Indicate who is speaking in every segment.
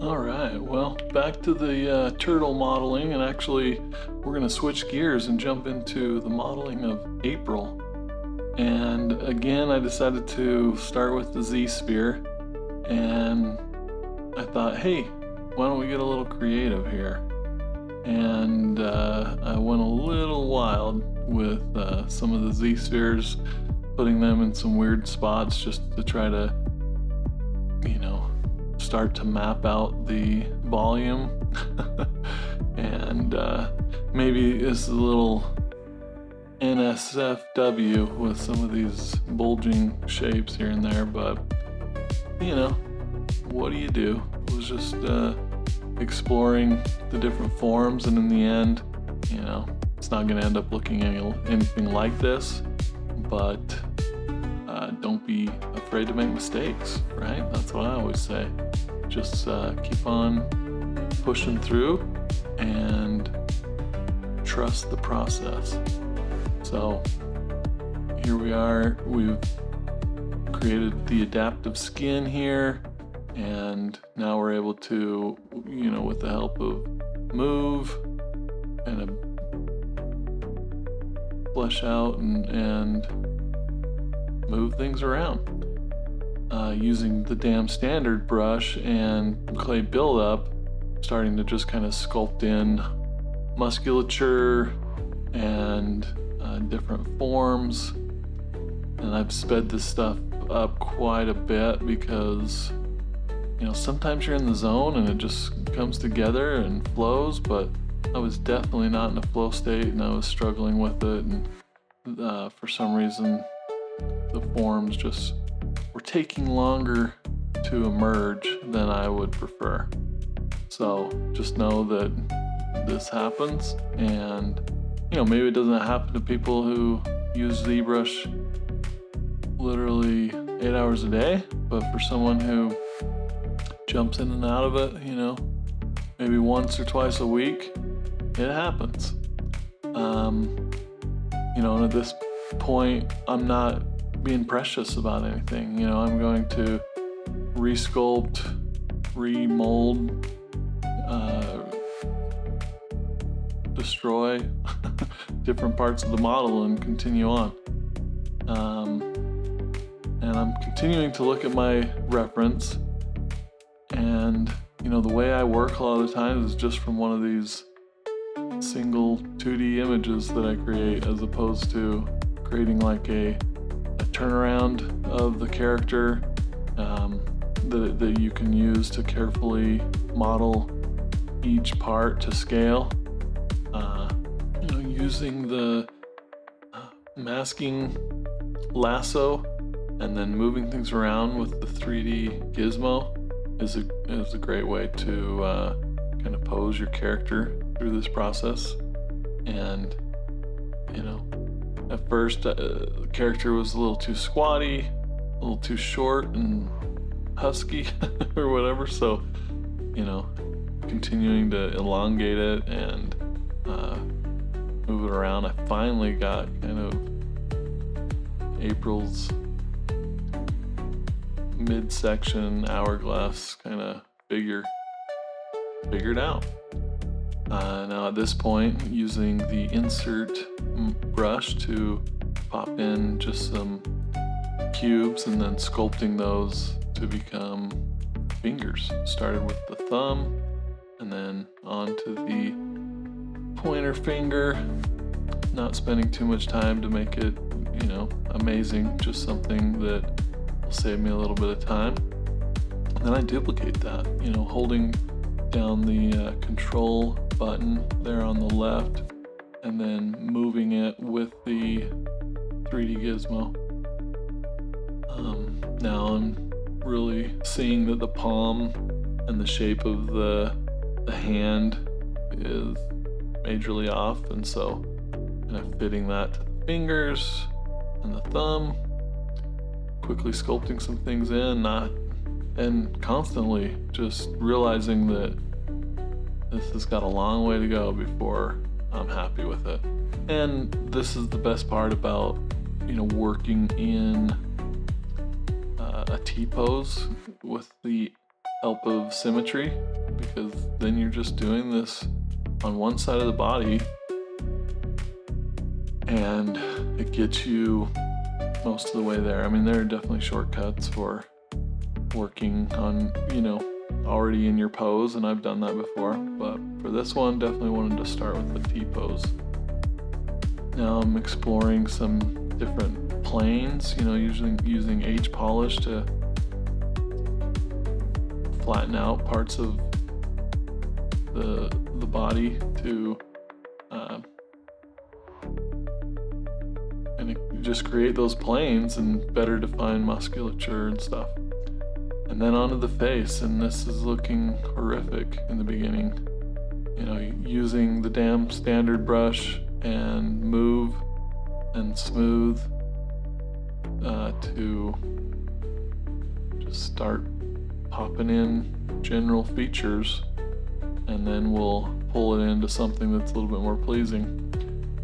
Speaker 1: Alright, well, back to the turtle modeling, and actually we're going to switch gears and jump into the modeling of April. And again, I decided to start with the Z-sphere, and I thought, hey, why don't we get a little creative here? And I went a little wild with some of the Z-spheres, putting them in some weird spots just to try to, start to map out the volume. And maybe it's a little NSFW with some of these bulging shapes here and there, but what do you do? It was just exploring the different forms, and in the end, it's not going to end up looking anything like this, but don't be afraid to make mistakes, right? That's what I always say. Just keep on pushing through and trust the process. So here we are. We've created the adaptive skin here, and now we're able to, with the help of move and flesh out and move things around. Using the damn standard brush and clay buildup, starting to just kind of sculpt in musculature and different forms. And I've sped this stuff up quite a bit because sometimes you're in the zone and it just comes together and flows, but I was definitely not in a flow state and I was struggling with it, and for some reason the forms just were taking longer to emerge than I would prefer. So just know that this happens, and maybe it doesn't happen to people who use ZBrush literally 8 hours a day, but for someone who jumps in and out of it, maybe once or twice a week, it happens. And at this point, I'm not being precious about anything. I'm going to resculpt, remold, destroy different parts of the model and continue on. And I'm continuing to look at my reference, and the way I work a lot of the times is just from one of these single 2D images that I create, as opposed to creating like a turnaround of the character that you can use to carefully model each part to scale. Using the masking lasso and then moving things around with the 3D gizmo is a great way to kind of pose your character through this process. And at first the character was a little too squatty, a little too short and husky or whatever, so continuing to elongate it and move it around. I finally got kind of April's midsection hourglass kind of figured out. Now at this point, using the insert brush to pop in just some cubes and then sculpting those to become fingers. Started with the thumb and then onto the pointer finger, not spending too much time to make it, amazing, just something that will save me a little bit of time. And then I duplicate that, holding down the control button there on the left and then moving it with the 3D gizmo. Now I'm really seeing that the palm and the shape of the hand is majorly off, and so kind of fitting that to the fingers and the thumb, quickly sculpting some things in, and constantly just realizing that this has got a long way to go before I'm happy with it. And this is the best part about working in a T-pose with the help of symmetry, because then you're just doing this on one side of the body and it gets you most of the way there. I mean, there are definitely shortcuts for working on, already in your pose, and I've done that before, but for this one, definitely wanted to start with the T pose. Now I'm exploring some different planes, using H polish to flatten out parts of the body to and just create those planes and better define musculature and stuff. And then onto the face, and this is looking horrific in the beginning. Using the damn standard brush and move and smooth to just start popping in general features, and then we'll pull it into something that's a little bit more pleasing.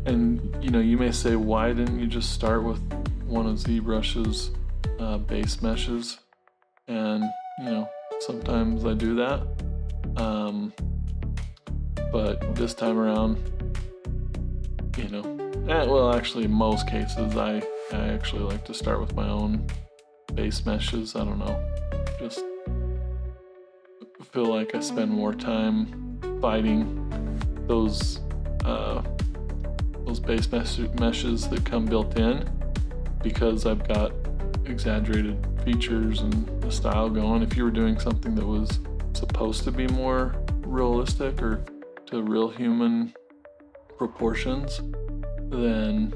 Speaker 1: And you may say, why didn't you just start with one of ZBrush's base meshes? And sometimes I do that, but this time around, actually in most cases I actually like to start with my own base meshes. I don't know, just feel like I spend more time fighting those base meshes that come built in, because I've got exaggerated features and the style going. If you were doing something that was supposed to be more realistic or to real human proportions, then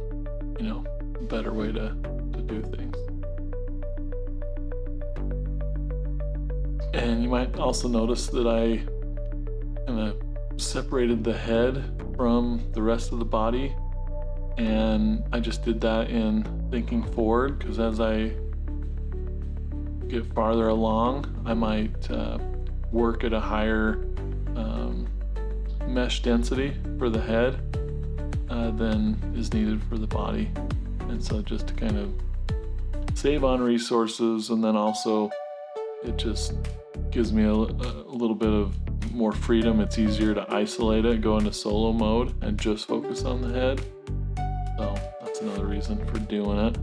Speaker 1: a better way to do things. And you might also notice that I kind of separated the head from the rest of the body, and I just did that in thinking forward, because as I get farther along, I might work at a higher mesh density for the head than is needed for the body. And so just to kind of save on resources, and then also it just gives me a little bit of more freedom. It's easier to isolate it, go into solo mode, and just focus on the head. So that's another reason for doing it,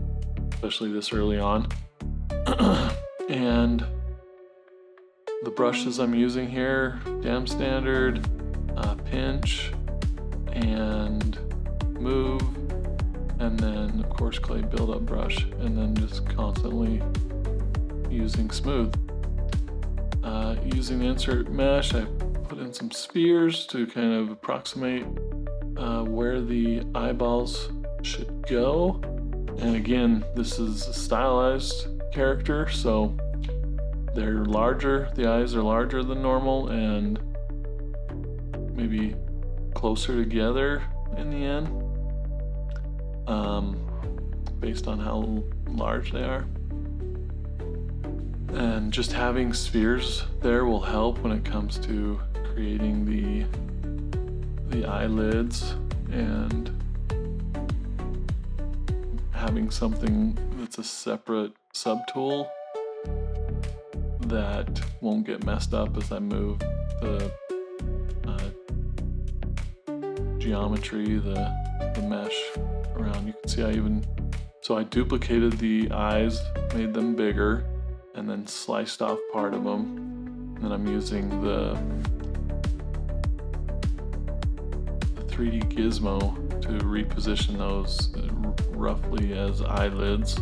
Speaker 1: especially this early on. And the brushes I'm using here, Dam Standard, Pinch, and Move, and then of course Clay Build-Up Brush, and then just constantly using Smooth. Using the insert mesh, I put in some spheres to kind of approximate where the eyeballs should go. And again, this is a stylized character, so they're larger, the eyes are larger than normal and maybe closer together in the end, based on how large they are. And just having spheres there will help when it comes to creating the eyelids, and having something that's a separate subtool that won't get messed up as I move the geometry, the mesh around. You can see I duplicated the eyes, made them bigger, and then sliced off part of them. And then I'm using the 3D gizmo to reposition those roughly as eyelids.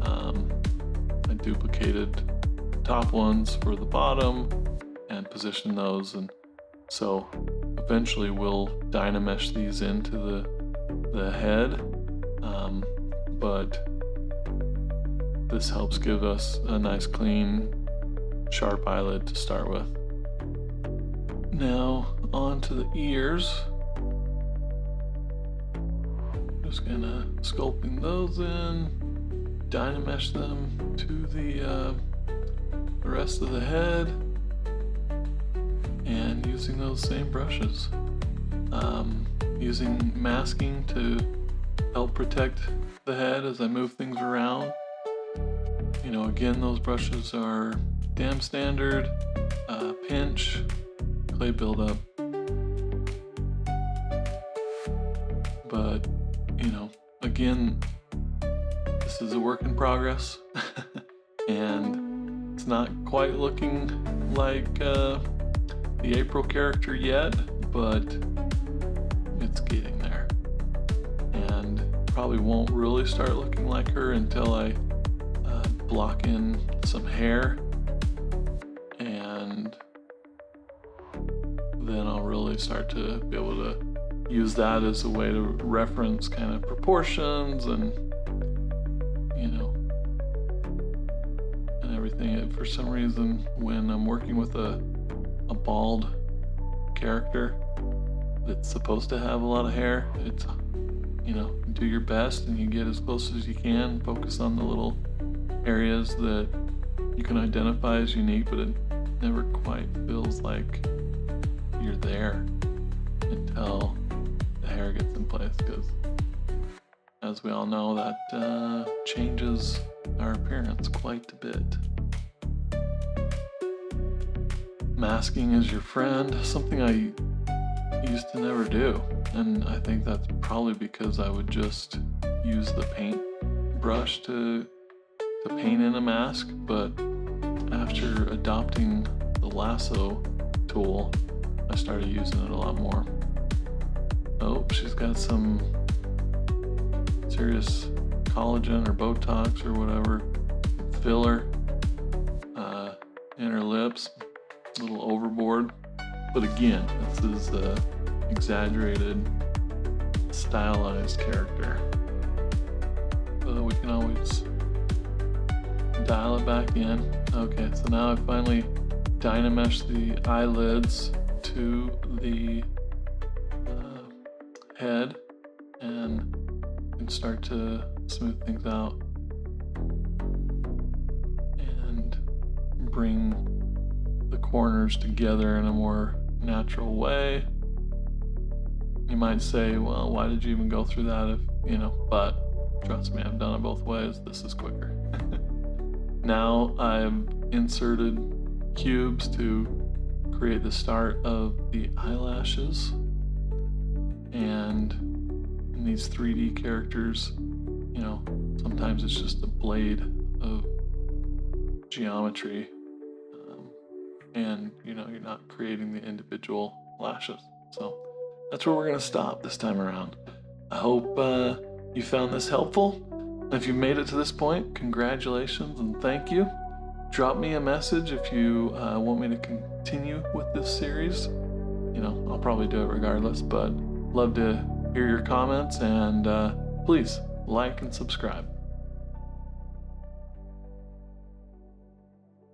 Speaker 1: I duplicated top ones for the bottom and positioned those, and so eventually we'll dynamesh these into the head, but this helps give us a nice clean sharp eyelid to start with. Now on to the ears. Just gonna sculpting those in, dynamesh them to the rest of the head, and using those same brushes. Using masking to help protect the head as I move things around. Again, those brushes are dam standard, pinch, clay buildup. But, you know, again, this is a work in progress, and it's not quite looking like the April character yet, but it's getting there. And probably won't really start looking like her until I block in some hair, and then I'll really start to be able to use that as a way to reference kind of proportions and, you know, and everything. And for some reason, when I'm working with a bald character that's supposed to have a lot of hair, it's, you know, do your best and you get as close as you can, focus on the little areas that you can identify as unique, but it never quite feels like you're there until the hair gets in place, because as we all know, that changes our appearance quite a bit. Masking is your friend, something I used to never do, and I think that's probably because I would just use the paint brush to paint in a mask, but after adopting the lasso tool, I started using it a lot more. Oh, she's got some serious collagen or Botox or whatever filler in her lips, a little overboard. But again, this is a exaggerated, stylized character. But we can always dial it back in. Okay, so now I finally dynamesh the eyelids to the head and can start to smooth things out and bring the corners together in a more natural way. You might say, well, why did you even go through that if, you know, but trust me, I've done it both ways. This is quicker. Now I've inserted cubes to create the start of the eyelashes, and in these 3D characters, you know, sometimes it's just a blade of geometry, and you know, you're not creating the individual lashes. So that's where we're going to stop this time around. I hope you found this helpful. If you've made it to this point, congratulations and thank you. Drop me a message if you want me to continue with this series. You know, I'll probably do it regardless, but love to hear your comments, and please like and subscribe.